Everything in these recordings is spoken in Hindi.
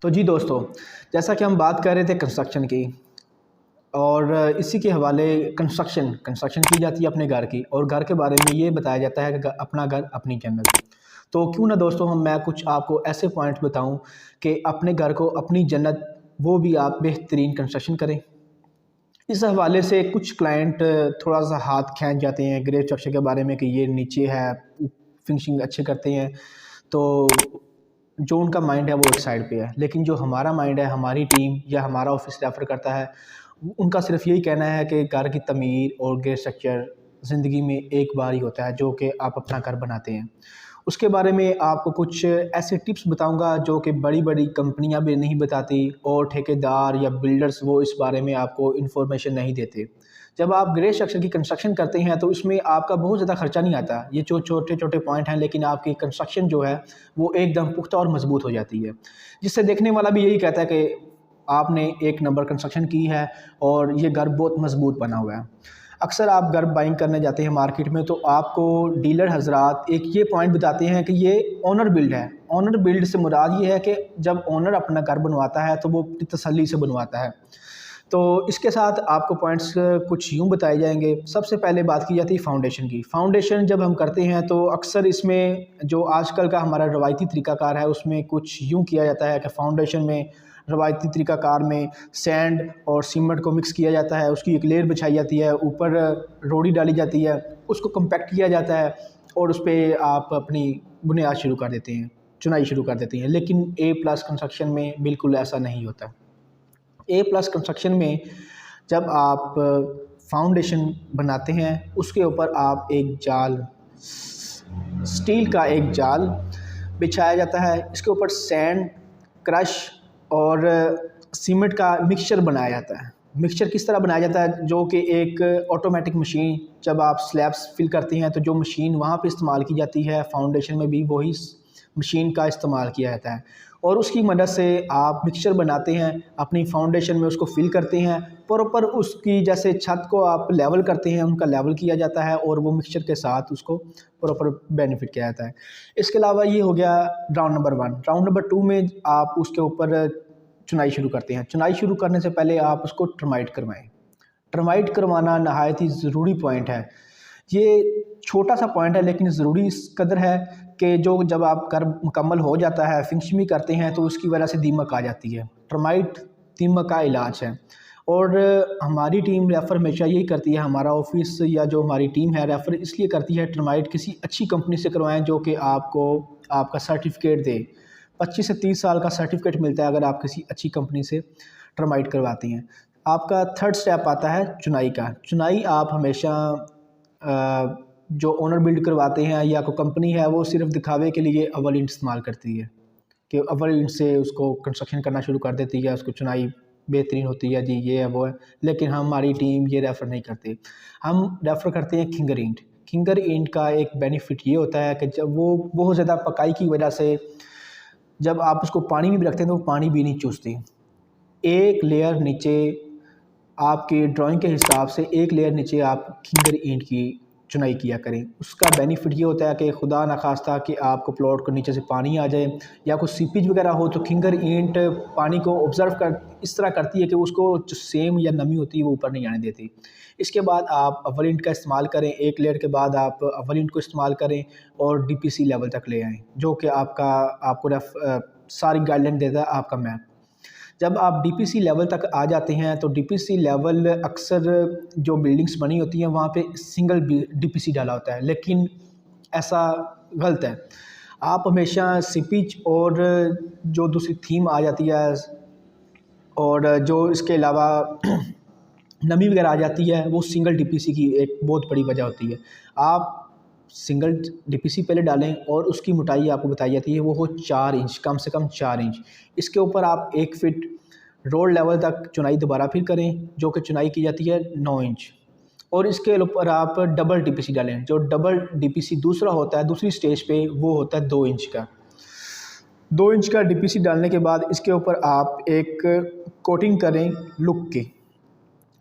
तो जी दोस्तों, जैसा कि हम बात कर रहे थे कंस्ट्रक्शन की और इसी के हवाले कंस्ट्रक्शन की जाती है अपने घर की, और घर के बारे में ये बताया जाता है कि अपना घर अपनी जन्नत। तो क्यों ना दोस्तों मैं कुछ आपको ऐसे पॉइंट बताऊं कि अपने घर को अपनी जन्नत, वो भी आप बेहतरीन कंस्ट्रक्शन करें। इस हवाले से कुछ क्लाइंट थोड़ा सा हाथ खींच जाते हैं ग्रे स्ट्रक्चर के बारे में कि ये नीचे है, फिनिशिंग अच्छे करते हैं। तो जो उनका माइंड है वो एक साइड पे है, लेकिन जो हमारा माइंड है, हमारी टीम या हमारा ऑफिस रेफर करता है, उनका सिर्फ यही कहना है कि घर की तमीर और ग्रे स्ट्रक्चर ज़िंदगी में एक बार ही होता है, जो कि आप अपना घर बनाते हैं। उसके बारे में आपको कुछ ऐसे टिप्स बताऊंगा जो कि बड़ी बड़ी कंपनियां भी नहीं बताती, और ठेकेदार या बिल्डर्स वो इस बारे में आपको इन्फॉर्मेशन नहीं देते। जब आप ग्रे स्ट्रक्चर की कंस्ट्रक्शन करते हैं तो इसमें आपका बहुत ज़्यादा खर्चा नहीं आता। ये जो छोटे छोटे पॉइंट हैं, लेकिन आपकी कंस्ट्रक्शन जो है वो एकदम पुख्ता और मजबूत हो जाती है, जिससे देखने वाला भी यही कहता है कि आपने एक नंबर कंस्ट्रक्शन की है और ये घर बहुत मजबूत बना हुआ है। अक्सर आप घर बाइंग करने जाते हैं मार्केट में, तो आपको डीलर हजरात एक ये पॉइंट बताते हैं कि ये ओनर बिल्ड है। ओनर बिल्ड से मुराद ये है कि जब ओनर अपना घर बनवाता है तो वो अपनी तसल्ली से बनवाता है। तो इसके साथ आपको पॉइंट्स कुछ यूँ बताए जाएंगे। सबसे पहले बात की जाती है फाउंडेशन की। फाउंडेशन जब हम करते हैं तो अक्सर इसमें जो आजकल का हमारा रवायती तरीक़ाकार है, उसमें कुछ यूँ किया जाता है कि फाउंडेशन में, रवायती तरीक़ाकार में सैंड और सीमेंट को मिक्स किया जाता है, उसकी एक लेयर बिछाई जाती है, ऊपर रोड़ी डाली जाती है, उसको कम्पैक्ट किया जाता है और उस पर आप अपनी बुनियाद शुरू कर देते हैं, चुनाई शुरू कर देते हैं। लेकिन A+ कंस्ट्रक्शन में बिल्कुल ऐसा नहीं होता। A+ कंस्ट्रक्शन में जब आप फाउंडेशन बनाते हैं, उसके ऊपर आप एक जाल, स्टील का एक जाल बिछाया जाता है। इसके ऊपर सैंड, क्रश और सीमेंट का मिक्सचर बनाया जाता है। मिक्सचर किस तरह बनाया जाता है, जो कि एक ऑटोमेटिक मशीन, जब आप स्लैब्स फिल करते हैं तो जो मशीन वहाँ पे इस्तेमाल की जाती है, फाउंडेशन में भी वही मशीन का इस्तेमाल किया जाता है। और उसकी मदद से आप मिक्सचर बनाते हैं, अपनी फाउंडेशन में उसको फिल करते हैं, प्रॉपर उसकी जैसे छत को आप लेवल करते हैं, उनका लेवल किया जाता है और वो मिक्सचर के साथ उसको प्रॉपर बेनिफिट किया जाता है। इसके अलावा ये हो गया राउंड नंबर 1। राउंड नंबर 2 में आप उसके ऊपर चुनाई शुरू करते हैं। चुनाई शुरू करने से पहले आप उसको टर्माइट करवाएं। टर्माइट करवाना नहायत ही ज़रूरी पॉइंट है। ये छोटा सा पॉइंट है लेकिन ज़रूरी इस कदर है कि जो जब आप घर मुकम्मल हो जाता है, फिनिशिंग भी करते हैं, तो उसकी वजह से दीमक आ जाती है। टर्माइट दीमक का इलाज है। और हमारी टीम रेफ़र हमेशा यही करती है, हमारा ऑफिस या जो हमारी टीम है रेफ़र इसलिए करती है, टर्माइट किसी अच्छी कंपनी से करवाएं जो कि आपको आपका सर्टिफिकेट दे। 25 से 30 साल का सर्टिफिकेट मिलता है अगर आप किसी अच्छी कंपनी से टर्माइट करवाती हैं। आपका थर्ड स्टेप आता है चुनाई का। चुनाई आप हमेशा जो ओनर बिल्ड करवाते हैं या कोई कंपनी है, वो सिर्फ दिखावे के लिए अव्वल ईंट इस्तेमाल करती है कि अव्वल ईंट से उसको कंस्ट्रक्शन करना शुरू कर देती है, उसको चुनाई बेहतरीन होती है, जी ये है वो है। लेकिन हमारी टीम ये रेफ़र नहीं करती, हम रेफ़र करते हैं खिंगर ईंट। खिंगर ईंट का एक बेनिफिट ये होता है कि जब वो बहुत ज़्यादा पकाई की वजह से जब आप उसको पानी में भी रखते हैं तो वो पानी भी नहीं चूसती। एक लेयर नीचे आपके ड्राइंग के हिसाब से, एक लेयर नीचे आप खिंगर ईंट की चुनाई किया करें। उसका बेनिफिट ये होता है कि खुदा न खास्ता कि आपको प्लॉट को नीचे से पानी आ जाए या कुछ सीपेज वगैरह हो, तो खिंगर ईंट पानी को ऑब्ज़र्व कर इस तरह करती है कि उसको जो सेम या नमी होती है वो ऊपर नहीं आने देती। इसके बाद आप अव्वल ईंट का इस्तेमाल करें, एक लेयर के बाद आप अव्वल ईंट को इस्तेमाल करें और DPC लेवल तक ले आएँ, जो कि आपको सारी गाइडलाइन देता है आपका मैप। जब आप DPC लेवल तक आ जाते हैं तो DPC लेवल अक्सर जो बिल्डिंग्स बनी होती हैं वहाँ पे सिंगल DPC डाला होता है, लेकिन ऐसा गलत है। आप हमेशा सीपेज और जो दूसरी थीम आ जाती है और जो इसके अलावा नमी वगैरह आ जाती है, वो सिंगल DPC की एक बहुत बड़ी वजह होती है। आप सिंगल DPC पहले डालें और उसकी मोटाई आपको बताई जाती है वो हो 4 इंच, कम से कम 4 इंच। इसके ऊपर आप 1 फीट रोड लेवल तक चुनाई दोबारा फिर करें, जो कि चुनाई की जाती है 9 इंच। और इसके ऊपर आप डबल DPC डालें। जो डबल DPC दूसरा होता है दूसरी स्टेज पे, वो होता है 2 इंच का। 2 इंच का DPC डालने के बाद इसके ऊपर आप एक कोटिंग करें लुक की।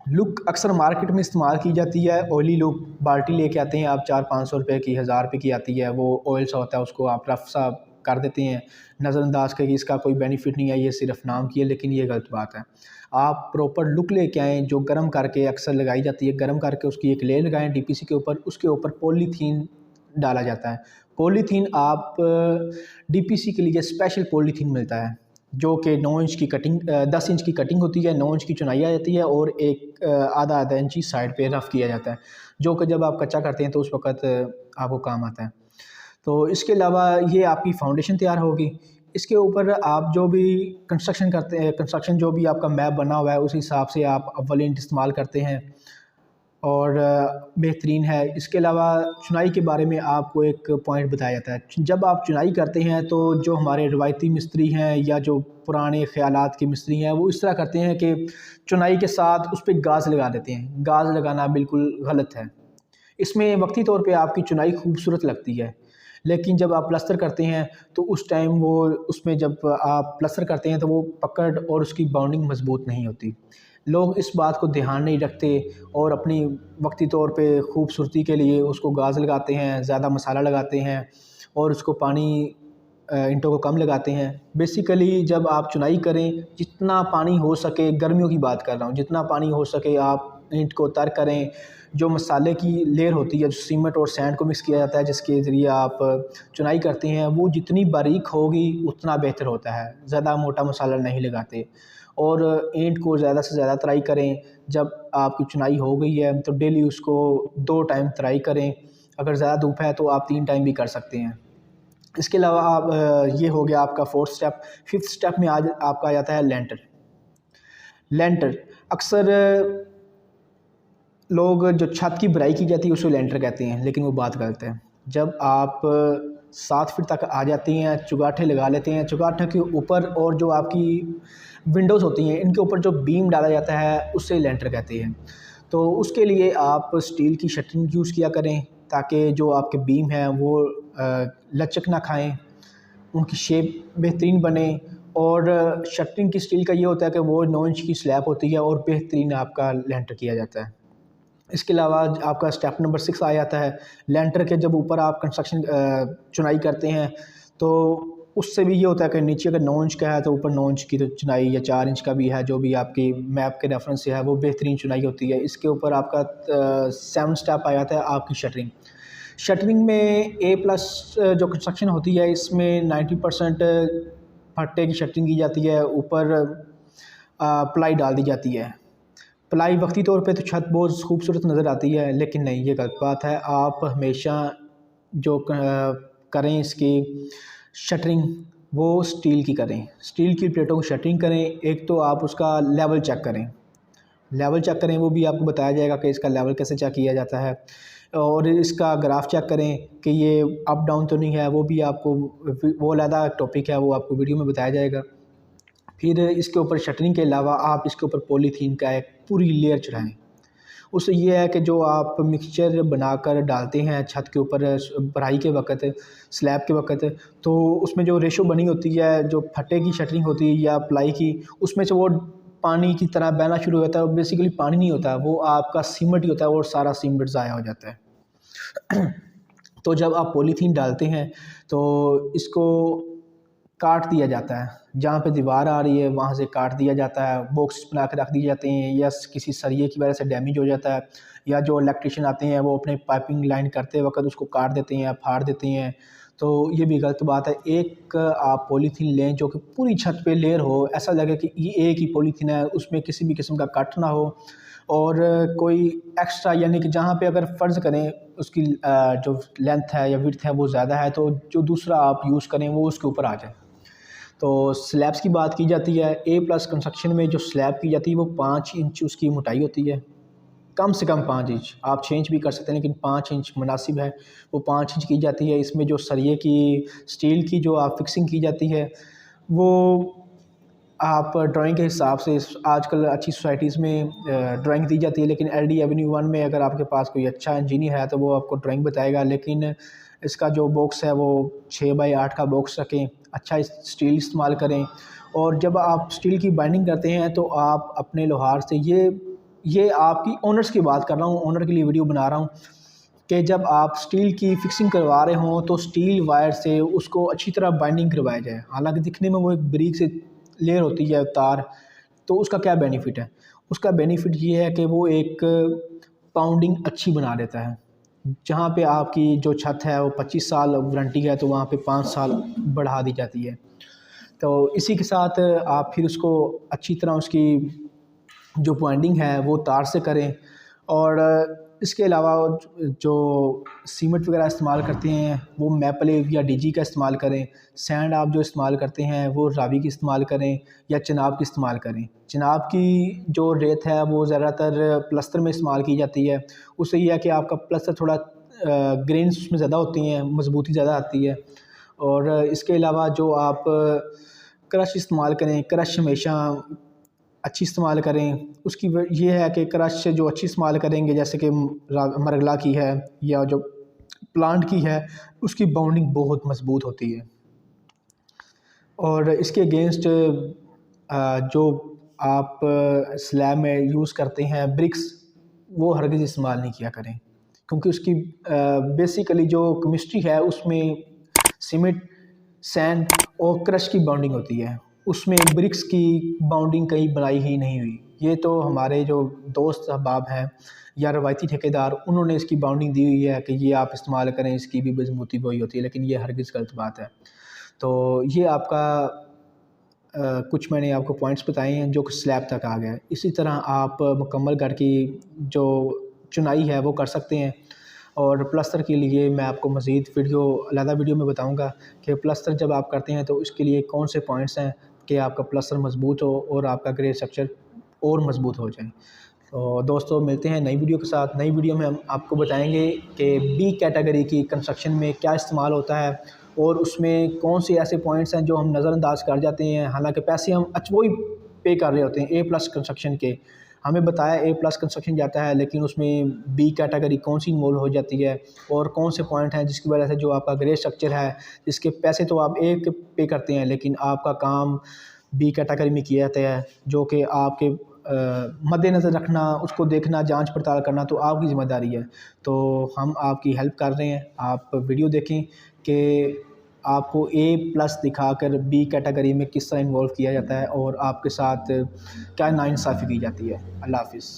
लुक अक्सर मार्केट में इस्तेमाल की जाती है, ऑयली लुक। बाल्टी लेके आते हैं आप, 400-500 रुपये की, 1000 रुपये की आती है, वो ऑयल सा होता है, उसको आप रफ सा कर देते हैं नज़रअंदाज कि इसका कोई बेनिफिट नहीं है, ये सिर्फ नाम की है, लेकिन ये गलत बात है। आप प्रॉपर लुक लेके आएँ, जो गर्म करके अक्सर लगाई जाती है, गर्म करके उसकी एक लेयर लगाएँ डीपीसी के ऊपर, उसके ऊपर पॉलीथीन डाला जाता है। पॉलीथीन आप डीपीसी के लिए स्पेशल पॉलीथीन मिलता है जो कि 9 इंच की कटिंग 10 इंच की कटिंग होती है, 9 इंच की चौड़ाई आ जाती है और एक आधा इंची साइड पे रफ़ किया जाता है, जो कि जब आप कच्चा करते हैं तो उस वक़्त आपको काम आता है। तो इसके अलावा ये आपकी फाउंडेशन तैयार होगी। इसके ऊपर आप जो भी कंस्ट्रक्शन करते हैं, कंस्ट्रक्शन जो भी आपका मैप बना हुआ है उस हिसाब से आप अव्वल ईंट इस्तेमाल करते हैं और बेहतरीन है। इसके अलावा चुनाई के बारे में आपको एक पॉइंट बताया जाता है। जब आप चुनाई करते हैं तो जो हमारे रवायती मिस्त्री हैं या जो पुराने ख़यालात के मिस्त्री हैं वो इस तरह करते हैं कि चुनाई के साथ उस पे गाज़ लगा देते हैं। गाज़ लगाना बिल्कुल गलत है। इसमें वक्ती तौर पे आपकी चुनाई खूबसूरत लगती है, लेकिन जब आप प्लस्तर करते हैं तो उस टाइम वो उसमें जब आप प्लस्तर करते हैं तो वो पकड़ और उसकी बाउंडिंग मज़बूत नहीं होती। लोग इस बात को ध्यान नहीं रखते और अपनी वक्ती तौर पे खूबसूरती के लिए उसको गाज़ लगाते हैं, ज़्यादा मसाला लगाते हैं और उसको पानी ईंटों को कम लगाते हैं। बेसिकली जब आप चुनाई करें, जितना पानी हो सके, गर्मियों की बात कर रहा हूँ, जितना पानी हो सके आप ईंट को तर करें। जो मसाले की लेयर होती है, जो सीमेंट और सैंड को मिक्स किया जाता है जिसके ज़रिए आप चुनाई करते हैं, वो जितनी बारीक होगी उतना बेहतर होता है। ज़्यादा मोटा मसाला नहीं लगाते और ईंट को ज़्यादा से ज़्यादा तराई करें। जब आपकी चुनाई हो गई है तो डेली उसको 2 टाइम तराई करें। अगर ज़्यादा धूप है तो आप 3 टाइम भी कर सकते हैं। इसके अलावा आप ये हो गया आपका 4th स्टेप। 5th स्टेप में आज आपका आ जाता है लेंटर। लेंटर अक्सर लोग जो छत की भराई की जाती है उसे लेंटर कहते हैं, लेकिन वो बात गलत है। जब आप 7 फीट तक आ जाती हैं, चुगाठे लगा लेते हैं, चुगाठे के ऊपर और जो आपकी विंडोज़ होती हैं इनके ऊपर जो बीम डाला जाता है उसे लेंटर कहते हैं। तो उसके लिए आप स्टील की शटरिंग यूज़ किया करें ताकि जो आपके बीम हैं वो लचक ना खाएं, उनकी शेप बेहतरीन बने। और शटरिंग की स्टील का ये होता है कि वो 9 इंच की स्लैब होती है और बेहतरीन आपका लेंटर किया जाता है। इसके अलावा आपका स्टेप नंबर 6 आ जाता है। लेंटर के जब ऊपर आप कंस्ट्रक्शन चुनाई करते हैं तो उससे भी ये होता है कि नीचे अगर 9 इंच का है तो ऊपर 9 इंच की तो चुनाई, या 4 इंच का भी है जो भी आपकी मैप के रेफरेंस से है, वो बेहतरीन चुनाई होती है। इसके ऊपर आपका 7 स्टेप आ जाता है आपकी शटरिंग। शटरिंग में A+ जो कंस्ट्रक्शन होती है इसमें 90% फट्टे की शटरिंग की जाती है, ऊपर प्लाई डाल दी जाती है। प्लाई वक्ती तौर पे तो छत बहुत खूबसूरत नज़र आती है, लेकिन नहीं, ये गलत बात है। आप हमेशा जो करें इसकी शटरिंग वो स्टील की करें, स्टील की प्लेटों की शटरिंग करें। एक तो आप उसका लेवल चेक करें, वो भी आपको बताया जाएगा कि इसका लेवल कैसे चेक किया जाता है। और इसका ग्राफ चेक करें कि ये अप डाउन तो नहीं है, वो भी आपको, वो अलग टॉपिक है, वो आपको वीडियो में बताया जाएगा। फिर इसके ऊपर शटरिंग के अलावा आप इसके ऊपर पॉलीथीन का एक पूरी लेयर चढ़ाएँ। उससे ये है कि जो आप मिक्सचर बनाकर डालते हैं छत के ऊपर भराई के वक़्त, स्लैब के वक़्त, तो उसमें जो रेशो बनी होती है, जो फट्टे की शटरिंग होती है या प्लाई की, उसमें से वो पानी की तरह बहना शुरू हो जाता है। बेसिकली पानी नहीं होता, वो आपका सीमेंट ही होता है और सारा सीमेंट ज़ाया हो जाता है। तो जब आप पॉलीथीन डालते हैं तो इसको काट दिया जाता है, जहाँ पे दीवार आ रही है वहाँ से काट दिया जाता है, बॉक्स बना के रख दिए जाते हैं, या किसी सरिये की वजह से डैमेज हो जाता है, या जो इलेक्ट्रिशियन आते हैं वो अपने पाइपिंग लाइन करते वक्त उसको काट देते हैं या फाड़ देते हैं। तो ये भी गलत बात है। एक आप पॉलीथीन लें जो कि पूरी छत पे लेयर हो, ऐसा लगे कि ये एक ही पॉलीथीन है, उसमें किसी भी किस्म का कट ना हो और कोई एक्स्ट्रा, यानी कि जहाँ पे अगर फ़र्ज़ करें उसकी जो लेंथ है या विड्थ है वो ज़्यादा है तो जो दूसरा आप यूज़ करें वो उसके ऊपर आ जाए। तो स्लैब्स की बात की जाती है। A+ कंस्ट्रक्शन में जो स्लैब की जाती है वो 5 इंच उसकी मोटाई होती है, कम से कम 5 इंच। आप 6 इंच भी कर सकते हैं लेकिन 5 इंच मुनासिब है, वो 5 इंच की जाती है। इसमें जो सरिये की स्टील की जो आप फिक्सिंग की जाती है वो आप ड्राइंग के हिसाब से, आजकल अच्छी सोसाइटीज़ में ड्राइंग दी जाती है, लेकिन LD एवेन्यू 1 में अगर आपके पास कोई अच्छा इंजीनियर है तो वो आपको ड्राइंग बताएगा। लेकिन इसका जो बॉक्स है वो 6x8 का बॉक्स रखें, अच्छा स्टील इस्तेमाल करें। और जब आप स्टील की बाइंडिंग करते हैं तो आप अपने लोहार से, ये आपकी ओनर्स की बात कर रहा हूँ, ओनर के लिए वीडियो बना रहा हूँ, कि जब आप स्टील की फिक्सिंग करवा रहे हों तो स्टील वायर से उसको अच्छी तरह बाइंडिंग करवाया जाए। हालांकि दिखने में वो एक बारीक से लेयर होती है तार, तो उसका क्या बेनिफिट है? उसका बेनिफिट ये है कि वो एक पाउंडिंग अच्छी बना देता है। जहाँ पे आपकी जो छत है वो 25 साल वारंटी है, तो वहाँ पे 5 साल बढ़ा दी जाती है। तो इसी के साथ आप फिर उसको अच्छी तरह उसकी जो पॉइंटिंग है वो तार से करें। और इसके अलावा जो सीमेंट वगैरह इस्तेमाल करते हैं वो मैपल या डीजी का इस्तेमाल करें। सैंड आप जो इस्तेमाल करते हैं वो रावी की इस्तेमाल करें या चिनाब की इस्तेमाल करें। चिनाब की जो रेत है वो ज़्यादातर प्लस्तर में इस्तेमाल की जाती है। उससे यह है कि आपका प्लस्तर थोड़ा ग्रेन्स उसमें ज़्यादा होती हैं, मजबूती ज़्यादा आती है। और इसके अलावा जो आप क्रश इस्तेमाल करें, क्रश हमेशा अच्छी इस्तेमाल करें। उसकी ये है कि क्रश जो अच्छी इस्तेमाल करेंगे, जैसे कि मरगला की है या जो प्लांट की है, उसकी बाउंडिंग बहुत मजबूत होती है। और इसके अगेंस्ट जो आप स्लैब में यूज़ करते हैं ब्रिक्स, वो हरगिज़ इस्तेमाल नहीं किया करें, क्योंकि उसकी बेसिकली जो केमिस्ट्री है उसमें सीमेंट, सैंड और क्रश की बाउंडिंग होती है। उसमें ब्रिक्स की बाउंडिंग कहीं बनाई ही नहीं हुई। ये तो हमारे जो दोस्त अहबाब हैं या रवायती ठेकेदार, उन्होंने इसकी बाउंडिंग दी हुई है कि ये आप इस्तेमाल करें, इसकी भी मजबूती वही होती है, लेकिन ये हरगिज़ गलत बात है। तो ये आपका कुछ मैंने आपको पॉइंट्स बताए हैं जो कि स्लैब तक आ गए। इसी तरह आप मुकम्मल घर की जो चुनाई है वो कर सकते हैं। और प्लस्तर के लिए मैं आपको मज़ीद अलग वीडियो में बताऊंगा कि प्लस्तर जब आप करते हैं तो इसके लिए कौन से पॉइंट्स हैं कि आपका प्लस्तर मजबूत हो और आपका ग्रे स्ट्रक्चर और मजबूत हो जाए। तो दोस्तों, मिलते हैं नई वीडियो के साथ। नई वीडियो में हम आपको बताएंगे कि बी कैटेगरी की कंस्ट्रक्शन में क्या इस्तेमाल होता है और उसमें कौन से ऐसे पॉइंट्स हैं जो हम नज़रअंदाज कर जाते हैं, हालांकि पैसे हम वही पे कर रहे होते हैं ए प्लस कंस्ट्रक्शन के। हमें बताया ए प्लस कंस्ट्रक्शन जाता है, लेकिन उसमें बी कैटेगरी कौन सी इन्वॉल्व हो जाती है और कौन से पॉइंट हैं जिसकी वजह से जो आपका ग्रे स्ट्रक्चर है, जिसके पैसे तो आप एक पे करते हैं लेकिन आपका काम बी कैटेगरी में किया जाता है, जो कि आपके मद्देनज़र रखना, उसको देखना, जांच पड़ताल करना तो आपकी ज़िम्मेदारी है। तो हम आपकी हेल्प कर रहे हैं। आप वीडियो देखें कि आपको ए प्लस दिखाकर बी कैटेगरी में किस तरह इन्वॉल्व किया जाता है और आपके साथ क्या नाइंसाफ़ी की जाती है। अल्लाह हाफ़िज़।